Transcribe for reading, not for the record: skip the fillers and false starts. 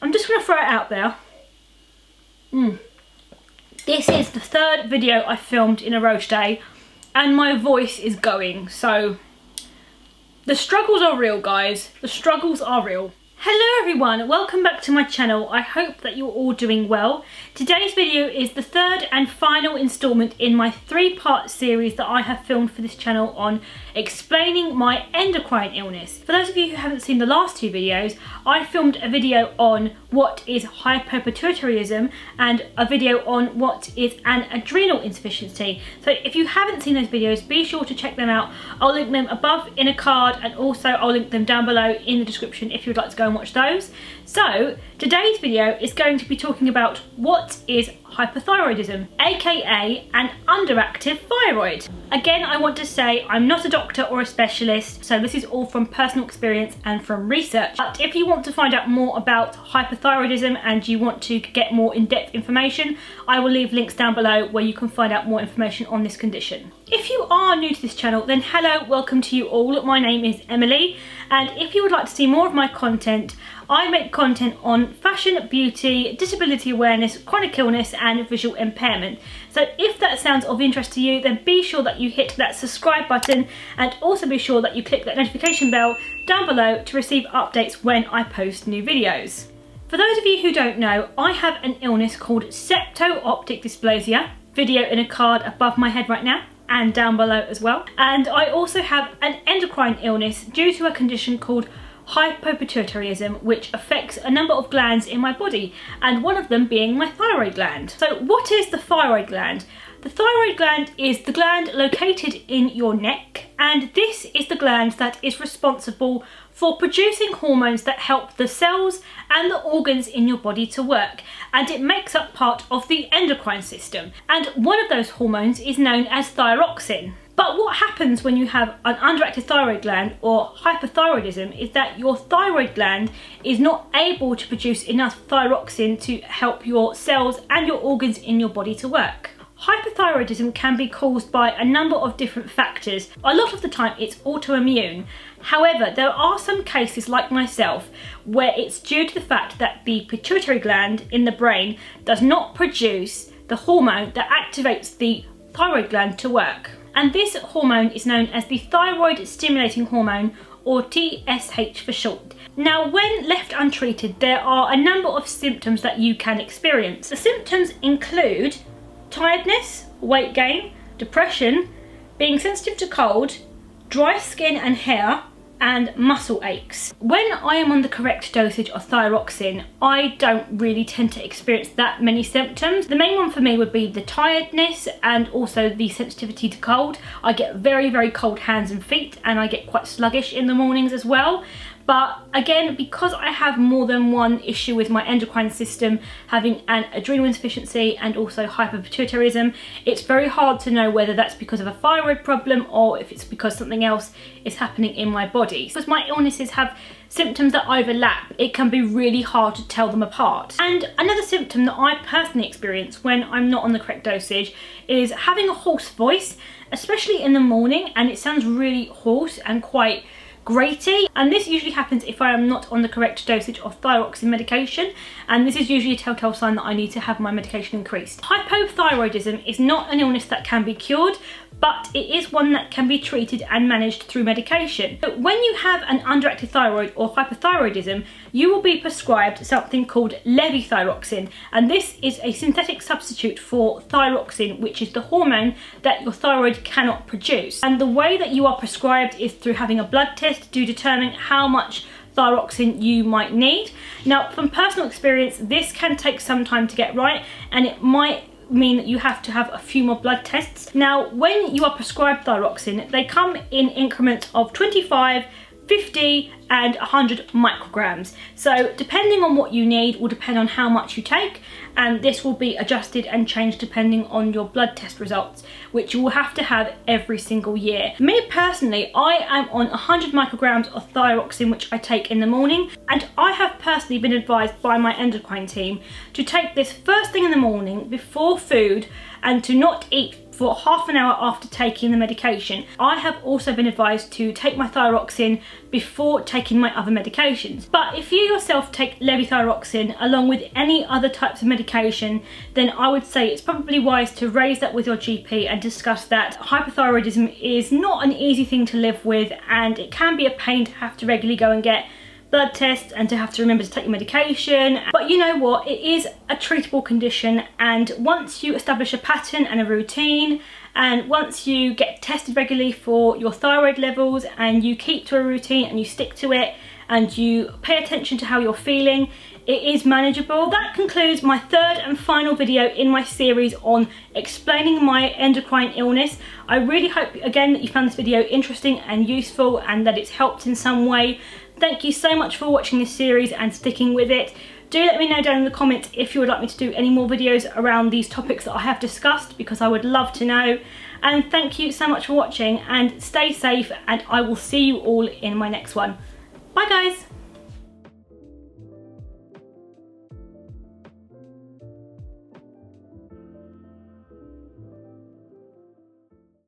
I'm just going to throw it out there. This is the third video I filmed in a row today, and my voice is going, so the struggles are real, guys. The struggles are real. Hello everyone, welcome back to my channel. I hope that you're all doing well. Today's video is the third and final instalment in my 3-part series that I have filmed for this channel on explaining my endocrine illness. For those of you who haven't seen the last 2 videos, I filmed a video on what is hypothyroidism and a video on what is an adrenal insufficiency. So if you haven't seen those videos, be sure to check them out. I'll link them above in a card, and also I'll link them down below in the description if you'd like to go and watch those. So today's video is going to be talking about what is hypothyroidism, aka an underactive thyroid. Again, I want to say I'm not a doctor or a specialist, so this is all from personal experience and from research. But if you want to find out more about hypothyroidism and you want to get more in-depth information, I will leave links down below where you can find out more information on this condition. If you are new to this channel, then hello, welcome to you all. My name is Emily, and if you would like to see more of my content, I make content on fashion, beauty, disability awareness, chronic illness and visual impairment. So if that sounds of interest to you, then be sure that you hit that subscribe button, and also be sure that you click that notification bell down below to receive updates when I post new videos. For those of you who don't know, I have an illness called Septo Optic Dysplasia, video in a card above my head right now and down below as well. And I also have an endocrine illness due to a condition called hypothyroidism, which affects a number of glands in my body, and one of them being my thyroid gland. So what is the thyroid gland? The thyroid gland is the gland located in your neck, and this is the gland that is responsible for producing hormones that help the cells and the organs in your body to work, and it makes up part of the endocrine system, and one of those hormones is known as thyroxine. But what happens when you have an underactive thyroid gland or hypothyroidism is that your thyroid gland is not able to produce enough thyroxine to help your cells and your organs in your body to work. Hypothyroidism can be caused by a number of different factors. A lot of the time it's autoimmune. However, there are some cases like myself where it's due to the fact that the pituitary gland in the brain does not produce the hormone that activates the thyroid gland to work. And this hormone is known as the thyroid stimulating hormone, or TSH for short. Now, when left untreated, there are a number of symptoms that you can experience. The symptoms include tiredness, weight gain, depression, being sensitive to cold, dry skin and hair, and muscle aches. When I am on the correct dosage of thyroxine, I don't really tend to experience that many symptoms. The main one for me would be the tiredness and also the sensitivity to cold. I get very, very cold hands and feet, and I get quite sluggish in the mornings as well. But again, because I have more than one issue with my endocrine system, having an adrenal insufficiency and also hypothyroidism, it's very hard to know whether that's because of a thyroid problem or if it's because something else is happening in my body. Because my illnesses have symptoms that overlap, it can be really hard to tell them apart. And another symptom that I personally experience when I'm not on the correct dosage is having a hoarse voice, especially in the morning, and it sounds really hoarse and quite grating, and this usually happens if I am not on the correct dosage of thyroxine medication, and this is usually a telltale sign that I need to have my medication increased. Hypothyroidism is not an illness that can be cured, but it is one that can be treated and managed through medication. But when you have an underactive thyroid or hypothyroidism, you will be prescribed something called levothyroxine, and this is a synthetic substitute for thyroxine, which is the hormone that your thyroid cannot produce. And the way that you are prescribed is through having a blood test to determine how much thyroxine you might need. Now, from personal experience, this can take some time to get right, and it might mean that you have to have a few more blood tests. Now, when you are prescribed thyroxine, they come in increments of 25, 50 and 100 micrograms. So depending on what you need will depend on how much you take, and this will be adjusted and changed depending on your blood test results, which you will have to have every single year. Me personally, I am on 100 micrograms of thyroxine, which I take in the morning, and I have personally been advised by my endocrine team to take this first thing in the morning before food and to not eat for half an hour after taking the medication. I have also been advised to take my thyroxine before taking my other medications. But if you yourself take levothyroxine along with any other types of medication, then I would say it's probably wise to raise that with your GP and discuss that. Hypothyroidism is not an easy thing to live with, and it can be a pain to have to regularly go and get blood tests and to have to remember to take your medication. But you know what, it is a treatable condition, and once you establish a pattern and a routine, and once you get tested regularly for your thyroid levels and you keep to a routine and you stick to it and you pay attention to how you're feeling, it is manageable. That concludes my third and final video in my series on explaining my endocrine illness. I really hope again that you found this video interesting and useful and that it's helped in some way. Thank you so much for watching this series and sticking with it. Do let me know down in the comments if you would like me to do any more videos around these topics that I have discussed, because I would love to know. And thank you so much for watching, and stay safe, and I will see you all in my next one. Bye guys!